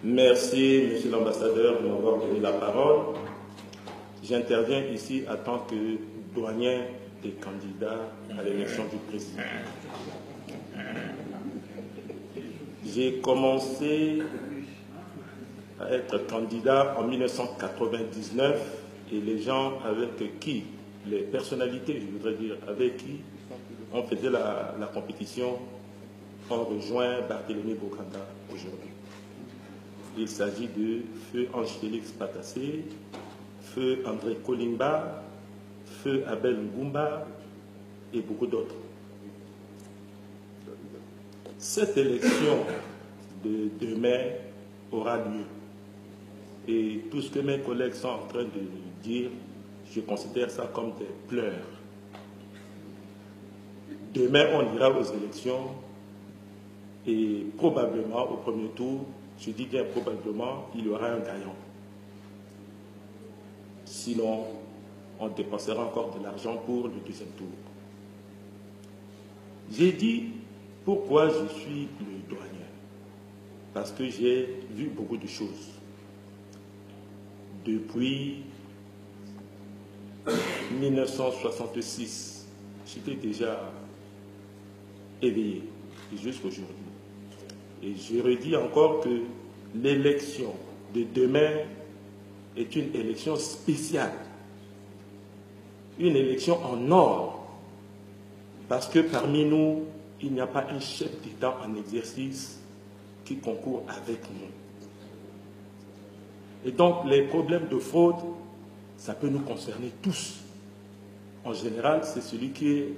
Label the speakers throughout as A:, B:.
A: Merci, monsieur l'ambassadeur, de m'avoir donné la parole. J'interviens ici en tant que doyen des candidats à l'élection du président. J'ai commencé à être candidat en 1999 et les gens avec qui, les personnalités, je voudrais dire, avec qui on faisait la compétition, ont rejoint Barthélémy Bokanda aujourd'hui. Il s'agit de Feu Ange-Félix Patassé, Feu André Kolimba, Feu Abel Ngumba et beaucoup d'autres. Cette élection de demain aura lieu. Et tout ce que mes collègues sont en train de dire, je considère ça comme des pleurs. Demain, on ira aux élections et probablement, au premier tour, je dis bien probablement, il y aura un gagnant. Sinon, on dépensera encore de l'argent pour le deuxième tour. J'ai dit pourquoi je suis le doyen. Parce que j'ai vu beaucoup de choses. Depuis 1966, j'étais déjà éveillé, jusqu'aujourd'hui. Et je redis encore que l'élection de demain est une élection spéciale. Une élection en or. Parce que parmi nous, il n'y a pas un chef d'État en exercice qui concourt avec nous. Et donc, les problèmes de fraude, ça peut nous concerner tous. En général, c'est celui qui est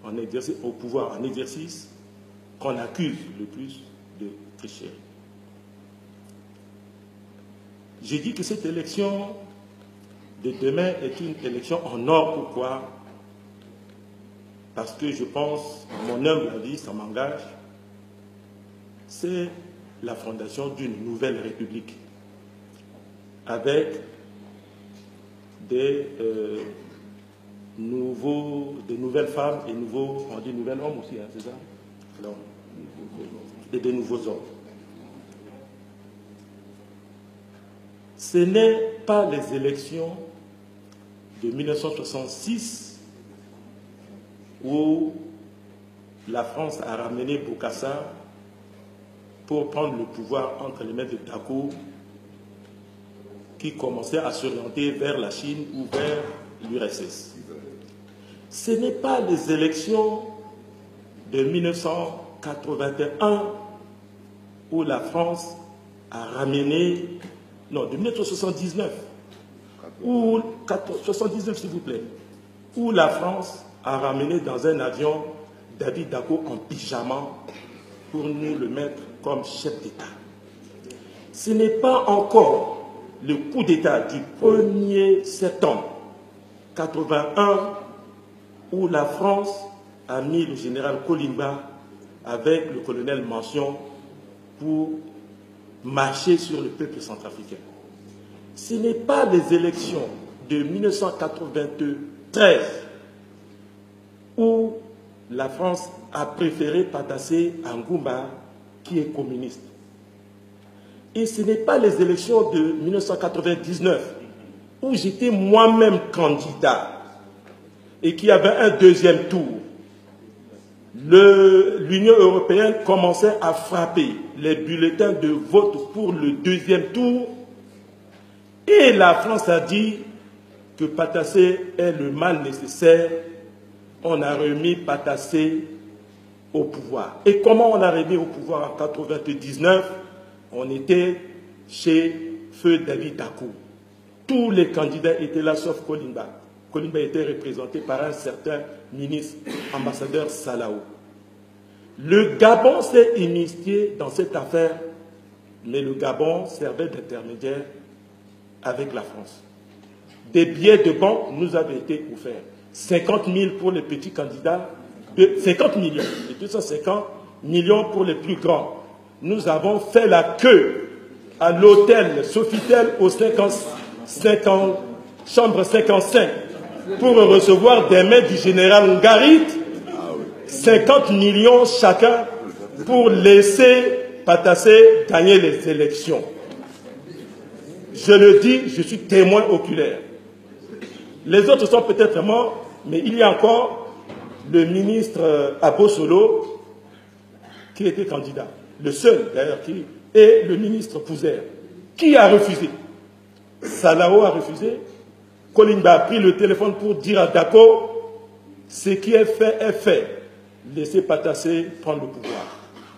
A: en exercice, au pouvoir en exercice qu'on accuse le plus de tricherie. J'ai dit que cette élection de demain est une élection en or. Pourquoi? Parce que je pense, à mon humble avis, ça m'engage, c'est la fondation d'une nouvelle république avec des nouvelles femmes et nouveaux, on dit nouvelles hommes aussi, hein, c'est ça? Non. Et de nouveaux hommes. Ce n'est pas les élections de 1966 où la France a ramené Bokassa pour prendre le pouvoir entre les mains de Dako, qui commençait à s'orienter vers la Chine ou vers l'URSS. Ce n'est pas les élections de 1981 où la France a ramené, non, de 1979, ou 79 s'il vous plaît, où la France a ramené dans un avion David Dako en pyjama pour nous le mettre comme chef d'État. Ce n'est pas encore le coup d'État du 1er septembre 1981 où la France a mis le général Kolimba avec le colonel Mention pour marcher sur le peuple centrafricain. Ce n'est pas les élections de 1993 où la France a préféré Patassé à Ngumba qui est communiste. Et ce n'est pas les élections de 1999 où j'étais moi-même candidat et qu'il y avait un deuxième tour. L'Union européenne commençait à frapper les bulletins de vote pour le deuxième tour et la France a dit que Patassé est le mal nécessaire. On a remis Patassé au pouvoir. Et comment on l'a remis au pouvoir en 1999? On était chez Feu David Dako. Tous les candidats étaient là sauf Kolimba. Kolimba était représenté par un certain ministre, ambassadeur Salao. Le Gabon s'est initié dans cette affaire, mais le Gabon servait d'intermédiaire avec la France. Des billets de banque nous avaient été offerts. 50 000 pour les petits candidats, 50 millions, et 250 millions pour les plus grands. Nous avons fait la queue à l'hôtel Sofitel au chambre 55 pour recevoir des mains du général Ngarit 50 millions chacun pour laisser Patassé gagnait les élections. Je le dis, je suis témoin oculaire. Les autres sont peut-être morts, mais il y a encore le ministre Abo Solo qui était candidat. Le seul, d'ailleurs, et le ministre Pouzer, qui a refusé. Salao a refusé. Kolimba a pris le téléphone pour dire à Dako, ce qui est fait est fait. Laissez Patassé prendre le pouvoir.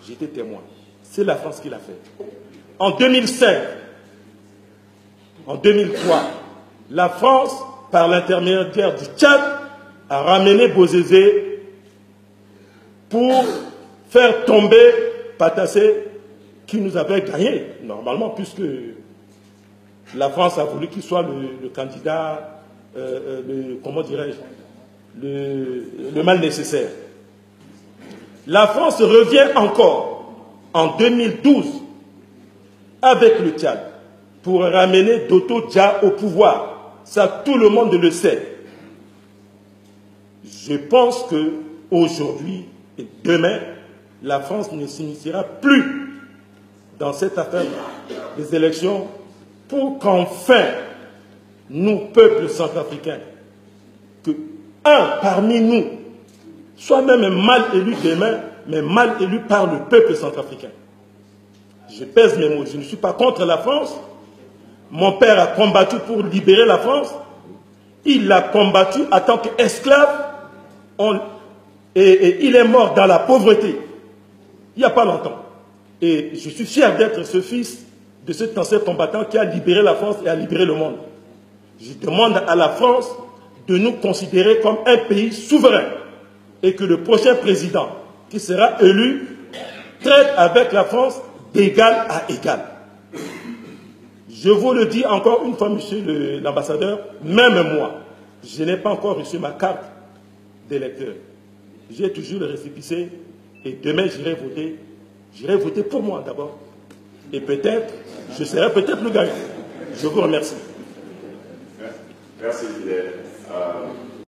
A: J'étais témoin. C'est la France qui l'a fait. En 2005, en 2003, la France, par l'intermédiaire du Tchad, a ramené Bozézé pour faire tomber Patassé, qui nous avait gagné, normalement, puisque la France a voulu qu'il soit le candidat, comment dirais-je, le mal nécessaire. La France revient encore en 2012 avec le Tchad pour ramener Doto Dia au pouvoir. Ça, tout le monde le sait. Je pense qu'aujourd'hui et demain, la France ne s'initiera plus dans cette affaire des élections pour qu'enfin, nous, peuple centrafricain, que un parmi nous soit même mal élu demain, mais mal élu par le peuple centrafricain. Je pèse mes mots, je ne suis pas contre la France. Mon père a combattu pour libérer la France. Il l'a combattu en tant qu'esclave. Et il est mort dans la pauvreté. Il n'y a pas longtemps. Et je suis fier d'être ce fils de cet ancien combattant qui a libéré la France et a libéré le monde. Je demande à la France de nous considérer comme un pays souverain et que le prochain président qui sera élu traite avec la France d'égal à égal. Je vous le dis encore une fois, monsieur l'ambassadeur, même moi, je n'ai pas encore reçu ma carte d'électeur. J'ai toujours le récépissé et demain j'irai voter. J'irai voter pour moi d'abord. Et peut-être, je serai peut-être le gagnant. Je vous remercie.
B: Merci, Fidèle.